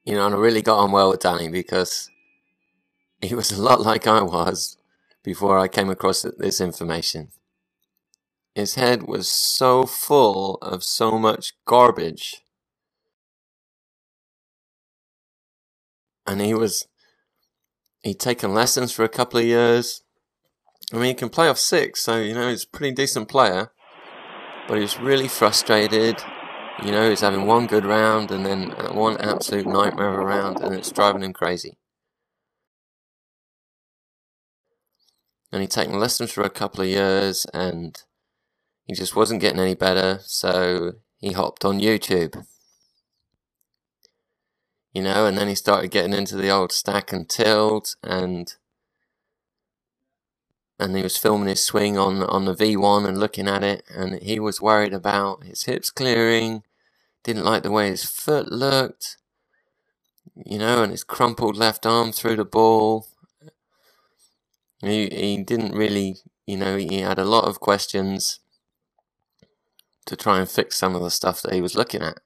And I really got on well with Danny because he was a lot like I was before I came across this information. His head was so full of so much garbage. And he'd taken lessons for a couple of years. I mean, he can play off six, so, he's a pretty decent player. But he was really frustrated. He was having one good round and then one absolute nightmare of a round, and it's driving him crazy. And he'd taken lessons for a couple of years, and he just wasn't getting any better, so he hopped on YouTube. And then he started getting into the old stack and tilt, and he was filming his swing on the V1 and looking at it, and he was worried about his hips clearing, didn't like the way his foot looked, and his crumpled left arm through the ball. He didn't really, he had a lot of questions to try and fix some of the stuff that he was looking at.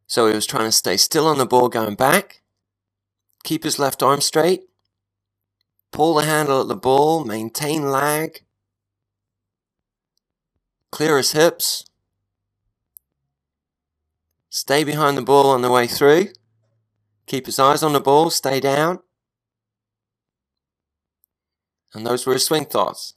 So he was trying to stay still on the ball going back, keep his left arm straight, pull the handle at the ball, maintain lag, clear his hips, stay behind the ball on the way through, keep his eyes on the ball, stay down. And those were his swing thoughts.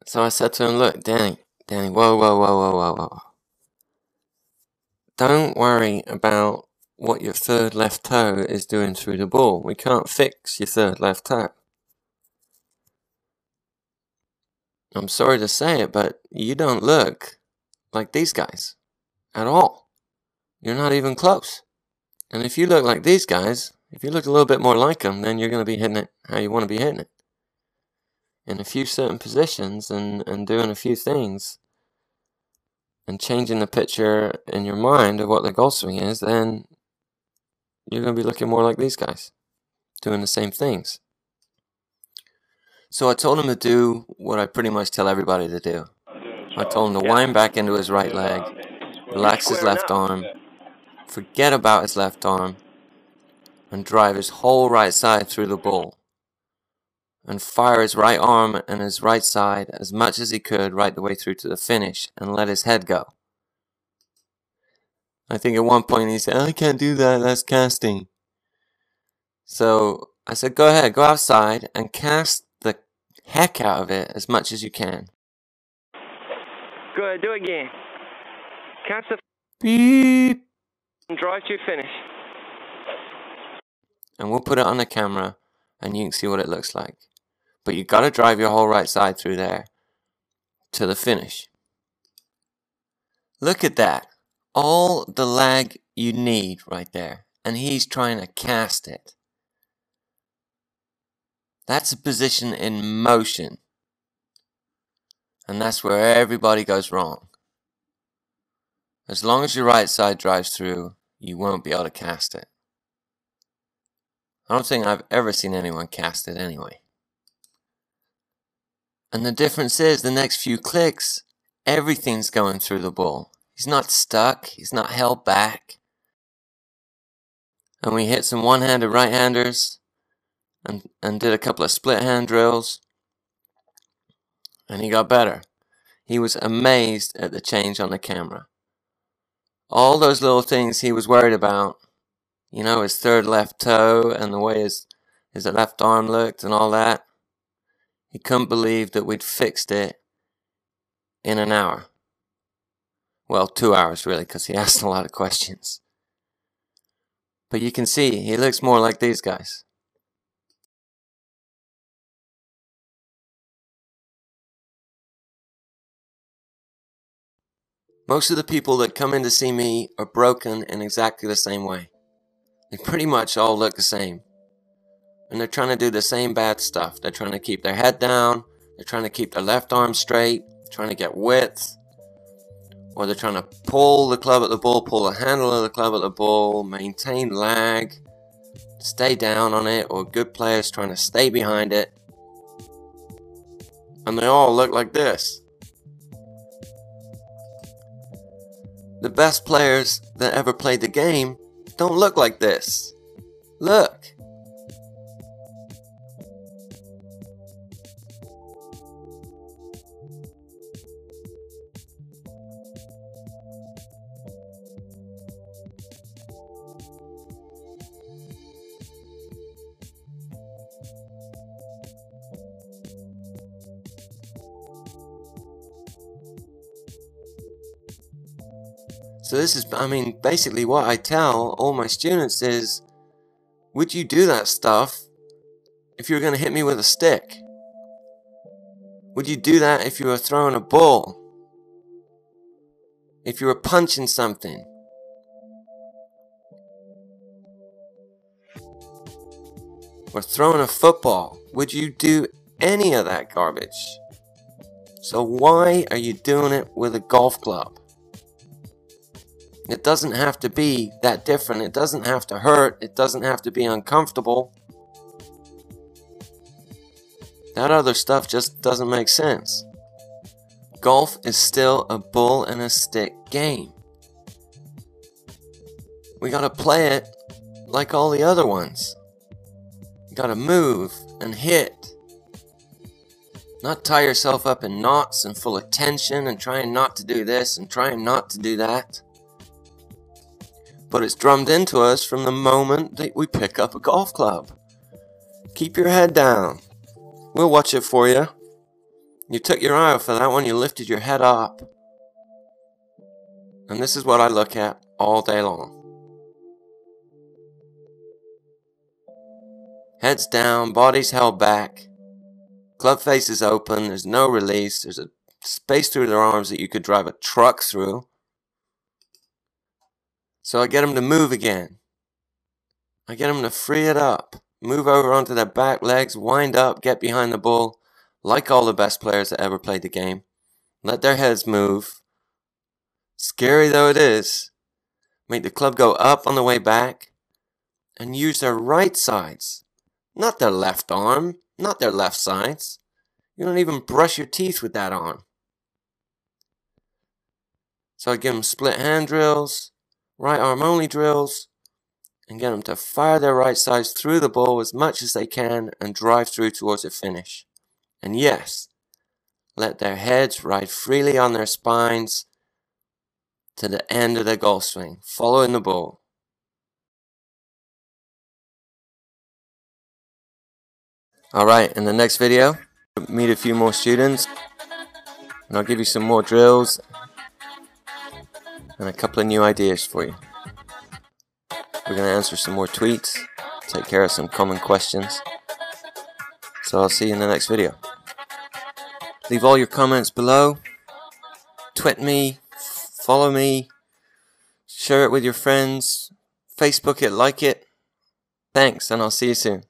So I said to him, look, Danny, whoa. Don't worry about what your third left toe is doing through the ball. We can't fix your third left toe. I'm sorry to say it, but you don't look like these guys at all. You're not even close. And if you look like these guys, if you look a little bit more like them, then you're going to be hitting it how you want to be hitting it. In a few certain positions and doing a few things and changing the picture in your mind of what the golf swing is, then you're going to be looking more like these guys, doing the same things. So I told him to do what I pretty much tell everybody to do. I told him to wind back into his right leg, relax his left arm, forget about his left arm, and drive his whole right side through the ball. And fire his right arm and his right side as much as he could right the way through to the finish and let his head go. I think at one point he said, I can't do that, that's casting. So I said, go ahead, go outside and cast the heck out of it as much as you can. Go ahead, do it again. Cast the beep and drive to finish. And we'll put it on the camera and you can see what it looks like. But you got to drive your whole right side through there to the finish. Look at that. All the lag you need right there. And he's trying to cast it. That's a position in motion. And that's where everybody goes wrong. As long as your right side drives through, you won't be able to cast it. I don't think I've ever seen anyone cast it anyway. And the difference is, the next few clicks, everything's going through the ball. He's not stuck, he's not held back. And we hit some one-handed right-handers and did a couple of split hand drills. And he got better. He was amazed at the change on the camera. All those little things he was worried about, his third left toe and the way his left arm looked and all that, he couldn't believe that we'd fixed it in an hour. Well, 2 hours really, because he asked a lot of questions. But you can see, he looks more like these guys. Most of the people that come in to see me are broken in exactly the same way. They pretty much all look the same. And they're trying to do the same bad stuff. They're trying to keep their head down. They're trying to keep their left arm straight. Trying to get width. Or they're trying to pull the club at the ball, pull the handle of the club at the ball, maintain lag, stay down on it, or good players trying to stay behind it. And they all look like this. The best players that ever played the game don't look like this. Look. So this is, basically what I tell all my students is, would you do that stuff if you were going to hit me with a stick? Would you do that if you were throwing a ball? If you were punching something? Or throwing a football? Would you do any of that garbage? So why are you doing it with a golf club? It doesn't have to be that different. It doesn't have to hurt. It doesn't have to be uncomfortable. That other stuff just doesn't make sense. Golf is still a bull and a stick game. We gotta play it like all the other ones. You gotta move and hit. Not tie yourself up in knots and full of tension and trying not to do this and trying not to do that. But it's drummed into us from the moment that we pick up a golf club. Keep your head down. We'll watch it for you. You took your eye off of that one, you lifted your head up. And this is what I look at all day long. Heads down, body's held back. Club face is open, there's no release. There's a space through their arms that you could drive a truck through. So I get them to move again. I get them to free it up. Move over onto their back legs, wind up, get behind the ball, like all the best players that ever played the game. Let their heads move. Scary though it is, make the club go up on the way back, and use their right sides, not their left arm, not their left sides. You don't even brush your teeth with that arm. So I give them split hand drills, right arm only drills, and get them to fire their right sides through the ball as much as they can and drive through towards a finish. And yes, let their heads ride freely on their spines to the end of their golf swing, following the ball. Alright, in the next video, meet a few more students, and I'll give you some more drills and a couple of new ideas for you. We're going to answer some more tweets, take care of some common questions. So I'll see you in the next video. Leave all your comments below. Tweet me, follow me, share it with your friends, Facebook it, like it. Thanks, and I'll see you soon.